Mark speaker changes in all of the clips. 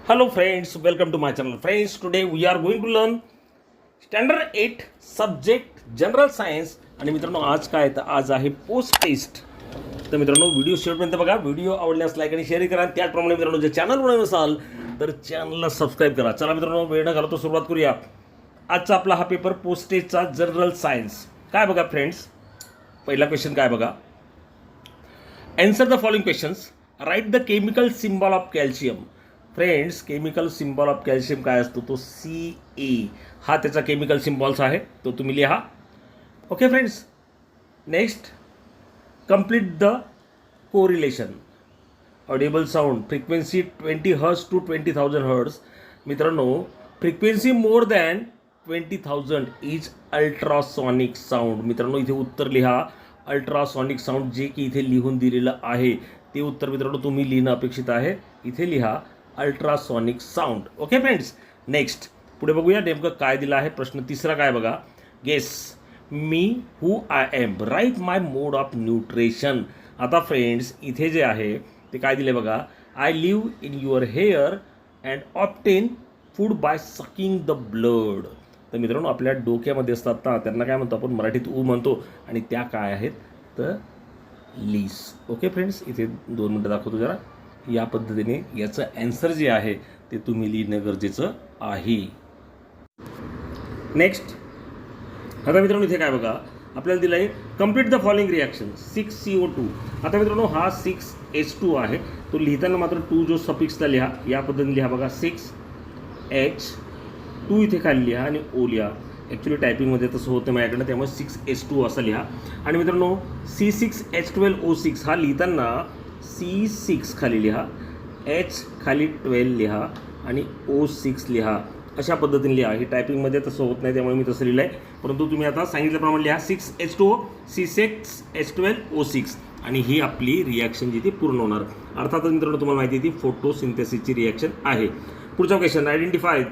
Speaker 1: Hello friends, welcome to my channel. Friends, today we are going to learn Standard 8 Subject General Science. आणि मित्रांनो आज काय तर आज आहे पोस्ट टेस्ट. तर मित्रांनो व्हिडिओ शेवटपर्यंत बघा. व्हिडिओ आवडल्यास लाईक आणि शेअर करा. त्याचप्रमाणे मित्रांनो जे चॅनल नवीन असाल तर चॅनलला सबस्क्राईब करा. चला मित्रांनो वेळ न घालवता सुरुवात करूया. आजचा आपला हा पेपर पोस्ट टेस्टचा जनरल सायन्स. काय बघा फ्रेंड्स, पहिला क्वेश्चन काय बघा. Answer the following questions. Write the chemical symbol of calcium. Friends, chemical symbol of calcium काय असतो तो CA हा त्याचा केमिकल सिम्बॉल्स आहे, तो तुम्ही लिहा. Okay friends. Next, complete the correlation. Audible sound frequency 20 hertz to 20,000 hertz. मित्रांनो, frequency more than 20,000 is ultrasonic sound. मित्रांनो इथे उत्तर लिहा. अल्ट्रासॉनिक साऊंड जे की इथे लिहून दिलेलं आहे ते उत्तर मित्रांनो तुम्ही लिहिणं अपेक्षित आहे. इथे लिहा ultrasonic sound. Okay friends. Next पुढे बघूया नेमकं काय दिलं आहे. प्रश्न तिसरा काय बघा. Guess me who I am. Write my mode of nutrition. आता फ्रेंड्स इथे जे आहे ते काय दिले बघा. I live in your hair and obtain food by sucking the blood. तर मित्रांनो आपल्या डोक्यामध्ये असतात ना, त्यांना काय म्हणतो आपण मराठीत ऊ म्हणतो, आणि त्या काय आहेत तर लीस. ओके फ्रेंड्स, इथे 2 मिनटं दाखवतो जरा. या पद्धतीने याचं ॲन्सर जे आहे ते तुम्ही लिहिणं गरजेचं आहे. नेक्स्ट, आता मित्रांनो इथे काय बघा आपल्याला दिलं आहे complete the following reaction 6CO2. आता मित्रांनो हा 6H2 आहे, तो लिहिताना मात्र 2 जो सफिक्सला लिहा. या पद्धतीने लिहा बघा. 6H2 इथे खाली लिहा आणि O लिहा. ॲक्च्युली टायपिंगमध्ये तसं होतं माझ्याकडनं, त्यामुळे 6H2 असं लिहा. आणि मित्रांनो C6H12O6 हा लिहिताना C6 खाली लिहा, H खाली 12 लिहा आणि O6 लिहा. अशा पद्धतीने लिहा. ही टायपिंगमध्ये तसं होत नाही त्यामुळे मी तसं लिहिलं आहे, परंतु तुम्ही आता सांगितल्याप्रमाणे लिहा. 6H2O C6H12O6 आणि ही आपली रिॲक्शन जी ती पूर्ण होणार. अर्थातच मित्रांनो तुम्हाला माहिती आहे ती फोटोसिंथेसिसची रिॲक्शन आहे. पुढचा क्वेश्चन, आयडेंटिफाय.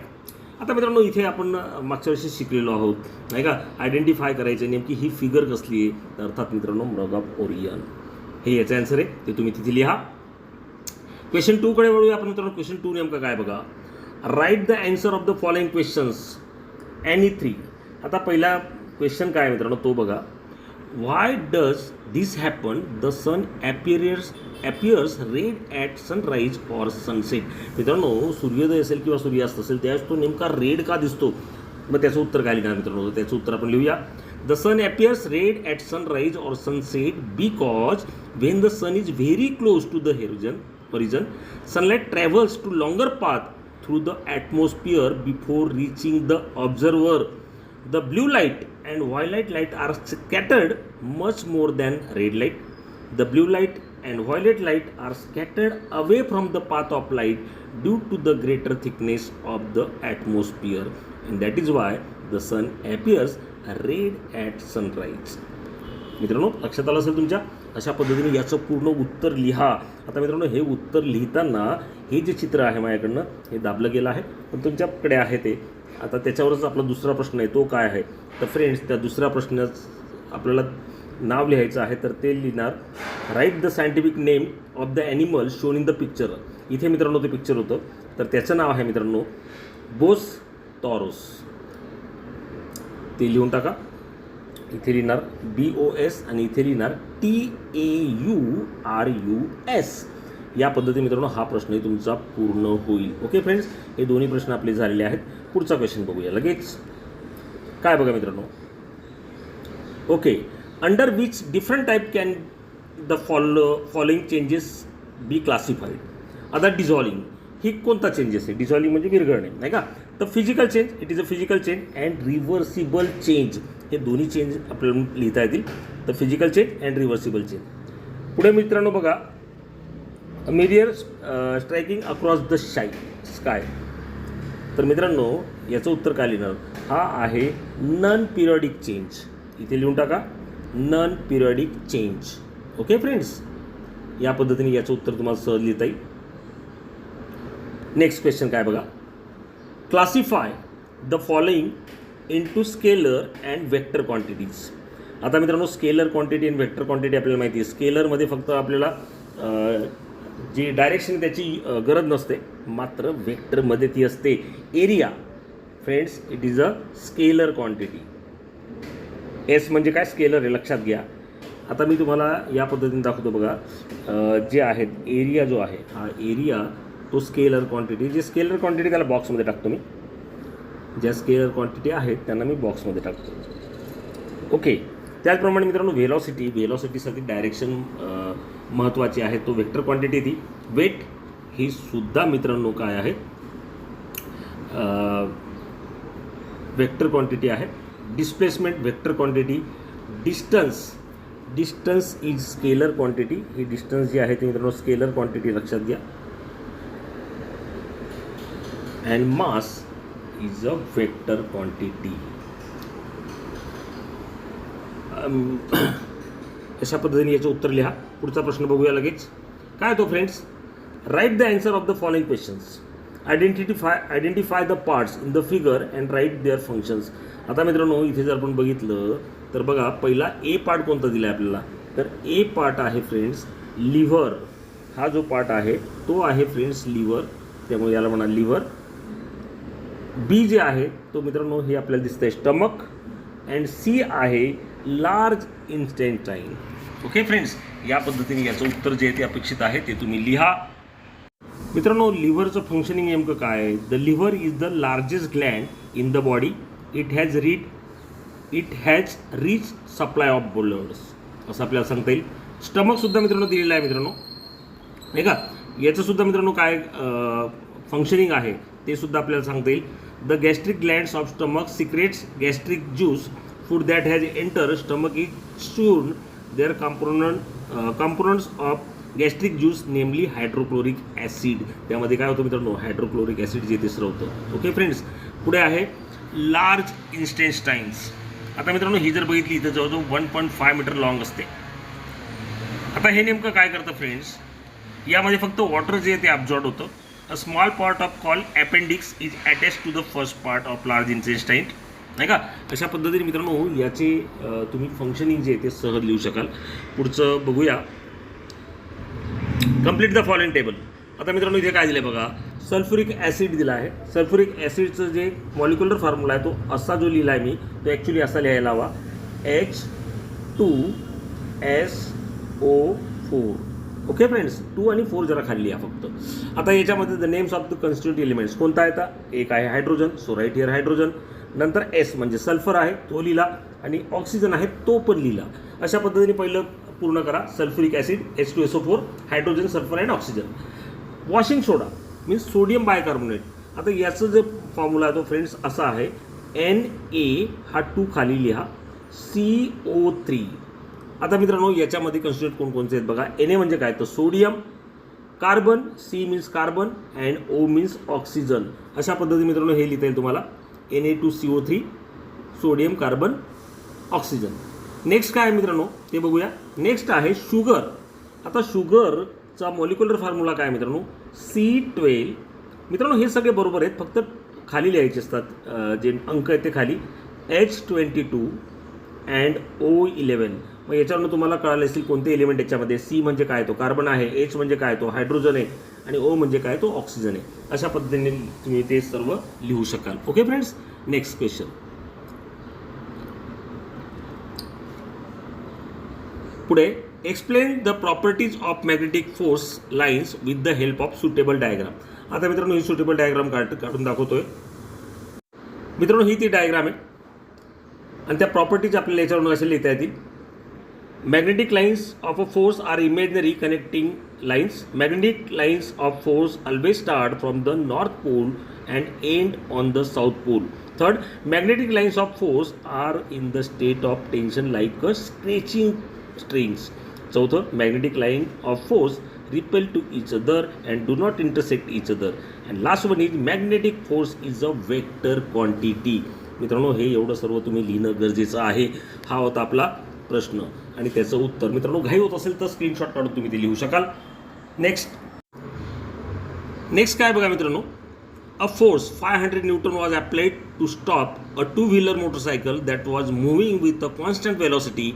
Speaker 1: आता मित्रांनो इथे आपण मागच्या वर्षी शिकलेलो आहोत नाही का. आयडेंटिफाय करायचं नेमकी ही फिगर कसली आहे, तर अर्थात मित्रांनो मग ऑफ ओरियन हे याचं आन्सर आहे, ते तुम्ही तिथे लिहा. क्वेश्चन 2 कडे वळूया आपण मित्रांनो. क्वेश्चन 2 नेमका काय बघा. Write the answer of the following questions any 3. आता पहिला क्वेश्चन काय मित्रांनो तो बघा. Why does this happen the sun appears red at sunrise or sunset. मित्रांनो सूर्योदय असेल किंवा सूर्यास्त असेल त्यावेळेस तो नेमका रेड का दिसतो. मग त्याचं उत्तर काय लिहिणार मित्रांनो, त्याचं उत्तर आपण लिहूया. The sun appears red at sunrise or sunset because when the sun is very close to the horizon, sunlight travels to longer path through the atmosphere before reaching the observer. The blue light and violet light are scattered much more than red light. The blue light and violet light are scattered away from the path of light due to the greater thickness of the atmosphere, and that is why the sun appears red at sunrise. मित्रांनो लक्षात आलं असेल तुमच्या. अशा पद्धतीने याचं पूर्ण उत्तर लिहा. आता मित्रांनो हे उत्तर लिहिताना हे जे चित्र आहे माझ्याकडनं हे दाबलं गेलं आहे, पण तुमच्याकडे आहे ते. आता त्याच्यावरच आपला दुसरा प्रश्न आहे तो काय आहे तर फ्रेंड्स त्या दुसऱ्या प्रश्नात आपल्याला नाव लिहायचं आहे, तर ते लिहिणार write the scientific name of the animal shown in the picture. इथे मित्रांनो ते पिक्चर होतं, तर त्याचं नाव आहे मित्रांनो बोस टॉरस. ते लिहून टाका. इथे लिहिणार BOS आणि इथे लिहिणार TAURUS. या पद्धतीने मित्रांनो हा प्रश्नही तुमचा पूर्ण होईल. ओके फ्रेंड्स, हे दोन्ही प्रश्न आपले झालेले आहेत. पुढचा क्वेश्चन बघूया लगेच. काय बघा मित्रांनो. Okay, under which different type can the following changes be classified. आता डिझॉल्विंग ही कोणता चेंजेस आहे. डिझॉल्विंग म्हणजे विरघळणे नाही का. तर physical change, it is a physical change and reversible change. हे दोन्ही चेंज आपल्याला लिहिता येतील. तर physical change and reversible change. पुढे मित्रांनो बघा. Merrier striking across the sky. तर मित्रांनो याचं उत्तर काय लिहिणार. हा आहे नॉन पिरियडिक चेंज. इथे लिहून टाका non periodic change. Okay friends, या पद्धतीने याचं उत्तर तुम्हाला सहज लिहिता येईल. नेक्स्ट क्वेश्चन काय बघा. Classify the following into scalar and vector quantities. आता मित्रांनो स्केलर क्वांटिटी आणि वेक्टर क्वांटिटी आपल्याला माहिती आहे. स्केलरमध्ये फक्त आपल्याला जी डायरेक्शन त्याची गरज नसते, मात्र वेक्टरमध्ये ती असते. Area friends it is a scalar quantity. S म्हणजे काय, स्केलर आहे, लक्षात घ्या. आता मी तुम्हाला या पद्धतीने दाखवतो बघा. जे आहेत एरिया जो आहे हा एरिया तो स्केलर क्वांटिटी. जे स्केलर क्वांटिटी त्याला बॉक्समध्ये टाकतो मी. ज्या स्केलर क्वांटिटी आहेत त्यांना मी बॉक्समध्ये टाकतो. ओके. त्याचप्रमाणे मित्रांनो व्हेलॉसिटीसाठी डायरेक्शन महत्त्वाची आहे. तो वेक्टर क्वांटिटी ती. वेट ही सुद्धा मित्रांनो काय आहे, वेक्टर क्वांटिटी आहे. Displacement vector quantity. Distance is scalar quantity. ही डिस्टन्स जी आहे ती मित्रांनो स्केलर क्वांटिटी, लक्षात घ्या. And mass is a vector quantity. अशा पद्धतीने याचं उत्तर लिहा. पुढचा प्रश्न बघूया लगेच. काय तो friends, write the answer of the following questions. Identify the parts in the figure and write their functions. आता मित्रांनो इथे जर आपण बघितलं तर बघा, पहिला ए पार्ट कोणता दिला आहे आपल्याला, तर ए पार्ट आहे फ्रेंड्स लिव्हर. हा जो पार्ट आहे तो आहे फ्रेंड्स लिव्हर, त्यामुळे याला म्हणा लिव्हर. बी जे आहे तो मित्रांनो हे आपल्याला दिसतंय स्टमक. अँड सी आहे लार्ज इंटेस्टाईन. ओके फ्रेंड्स, या पद्धतीने याचं उत्तर जे आहे ते अपेक्षित आहे ते तुम्ही लिहा. मित्रांनो लिव्हरचं फंक्शनिंग नेमकं काय आहे. The liver is the largest gland in the body. It has rich supply of bloods, असं आपल्याला सांगता येईल. स्टमकसुद्धा मित्रांनो दिलेलं आहे मित्रांनो, नाही का. याचंसुद्धा मित्रांनो काय फंक्शनिंग आहे ते सुद्धा आपल्याला सांगता येईल. The gastric glands of stomach secrets gastric juice. Food that has enter stomach is churn their components of gastric juice namely hydrochloric acid. त्यामध्ये काय होतं मित्रांनो, हायड्रोक्लोरिक ॲसिड जे ते स्रवतं. ओके फ्रेंड्स, पुढे आहे लार्ज इंटेस्टाईन्स. आता मित्रांनो ही जर बघितली तर जवळजवळ 1.5 मीटर लॉंग असते. आता हे नेमकं काय करतं फ्रेंड्स, यामध्ये फक्त वॉटर जे आहे ते ॲब्झॉर्ब होतं. A small part of call appendix is attach to the first part of large intestine, नाही का. अशा पद्धतीने मित्रांनो याचे तुम्ही फंक्शनिंग जे आहे ते सहज लिहू शकाल. पुढचं बघूया. Complete the following table. आता मित्रांनो इथे काय दिलं आहे बघा, सल्फ्युरिक ॲसिड दिला आहे. सल्फ्युरिक ॲसिडचं जे मॉलिक्युलर फॉर्म्युला आहे तो असा जो लिहिला आहे मी, तो ॲक्च्युली असा लिहायला हवा, H2SO4. ओके फ्रेंड्स, 2 आणि 4 जरा खाली लिहा फक्त. आता याच्यामध्ये the names of the constitute elements कोणता येतात, एक आहे hydrogen, so write here hydrogen. नंतर एस म्हणजे सल्फर आहे तो लिहिला, आणि ऑक्सिजन आहे तो पण लिहिला. अशा पद्धतीने पहिलं पूर्ण करा. Sulphuric acid H2SO4, hydrogen, sulphur and oxygen. Washing soda means sodium bicarbonate. आता याचं जे फॉर्म्युला आहे तो फ्रेंड्स असा आहे, Na हा 2 खाली लिहा, CO3. आता मित्रांनो याच्यामध्ये कन्स्टिट्यूट कोणकोणते आहेत बघा. Na म्हणजे काय तर sodium, carbon, C means carbon and O means oxygen. अशा पद्धतीने मित्रांनो हे लिहिता येईल तुम्हाला, Na2CO3, sodium, carbon, oxygen. Next काय आहे मित्रांनो ते बघूया. नेक्स्ट आहे शुगर. आता शुगरचा मॉलिक्युलर फॉर्म्युला काय मित्रांनो, C12. मित्रांनो हे सगळे बरोबर आहेत, फक्त खाली लिहायचे असतात जे अंक आहेत ते खाली. H22 and O11. मग याच्यावरून तुम्हाला कळालं असेल कोणते एलिमेंट याच्यामध्ये. C म्हणजे काय तो कार्बन आहे, H म्हणजे काय तो हायड्रोजन आहे, आणि O म्हणजे काय तो ऑक्सिजन आहे. अशा पद्धतीने तुम्ही ते सर्व लिहू शकाल. Okay friends, next question. पुढे explain the properties of magnetic force lines with the help of suitable diagram. आता मित्रांनो ही सुटेबल डायग्राम काढून दाखवतोय. मित्रांनो ही ती डायग्राम आहे, आणि त्या प्रॉपर्टीज आपल्याला याच्यावरून असे लिहिता येतील. Magnetic lines of a force are imaginary connecting lines. Magnetic lines of force always start from the north pole and end on the south pole. Third, magnetic lines of force are in the state of tension like a stretching strings. चौथं, magnetic line of force repel to each other and do not intersect each other. And last one is magnetic force is a vector quantity. मित्रांनो हे एवढं सर्व तुम्ही लिहिणं गरजेचं आहे. हा होता आपला प्रश्न आणि त्याचं उत्तर. मित्रांनो घाई होत असेल तर स्क्रीनशॉट काढून तुम्ही ते लिहू शकाल. नेक्स्ट काय बघा मित्रांनो, a force 500 Newton was applied to stop a two-wheeler motorcycle that was moving with a constant velocity.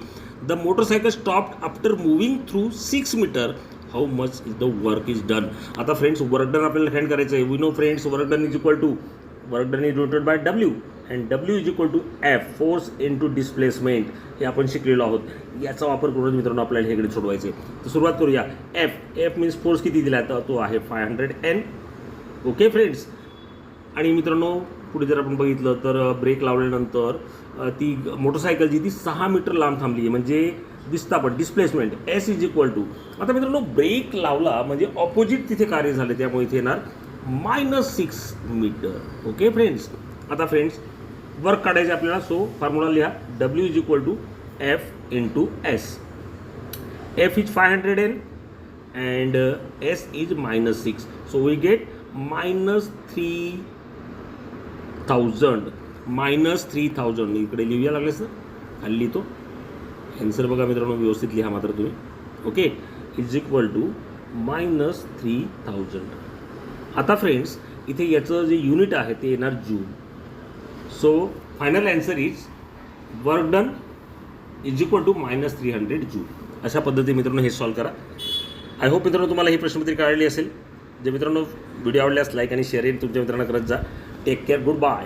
Speaker 1: The motorcycle stopped after moving through 6 meters how much is the work is done. आता friends work done आपल्याला find करायचं आहे. We know friends work done is equal to work done is denoted by W and W is equal to F force into displacement. हे आपण शिकलेलो आहोत. याचा वापर करून मित्रांनो आपल्याला हेकडे सोडवायचे. तर सुरुवात करूया. एफ मीन्स फोर्स किती दिला तर तो आहे 500 N. Okay friends. आणि मित्रांनो पुढे जर आपण बघितलं तर ब्रेक लावल्यानंतर ती मोटरसायकल जी ती 6 मीटर लांब थांबली आहे. म्हणजे दिसता पण displacement S is equal to. आता मित्रांनो ब्रेक लावला म्हणजे ऑपोजिट तिथे कार्य झाले, त्यामुळे इथे येणार -6 मीटर. Okay friends. आता फ्रेंड्स वर्क काढायचे आपल्याला. सो फॉर्म्युला लिहा. W is equal to F into S. F is 500 N and S is -6. So we get -3000. -3000 इकडे लिहूया लागलेस ना, खाली लिहितो. आन्सर बघा मित्रांनो व्यवस्थित लिहा मात्र तुम्ही. ओके. Is equal to -3000. आता फ्रेंड्स इथे याचं जे युनिट आहे ते येणार joule. So final answer is work done is equal to -300 joule. अशा पद्धतीने मित्रांनो हे सॉल्व करा. आय होप मित्रांनो तुम्हाला ही प्रश्नपत्रिका आवडली असेल. जे मित्रांनो व्हिडिओ आवडल्यास लाईक आणि शेअर तुमच्या मित्रांना करत जा. Take care. Good bye.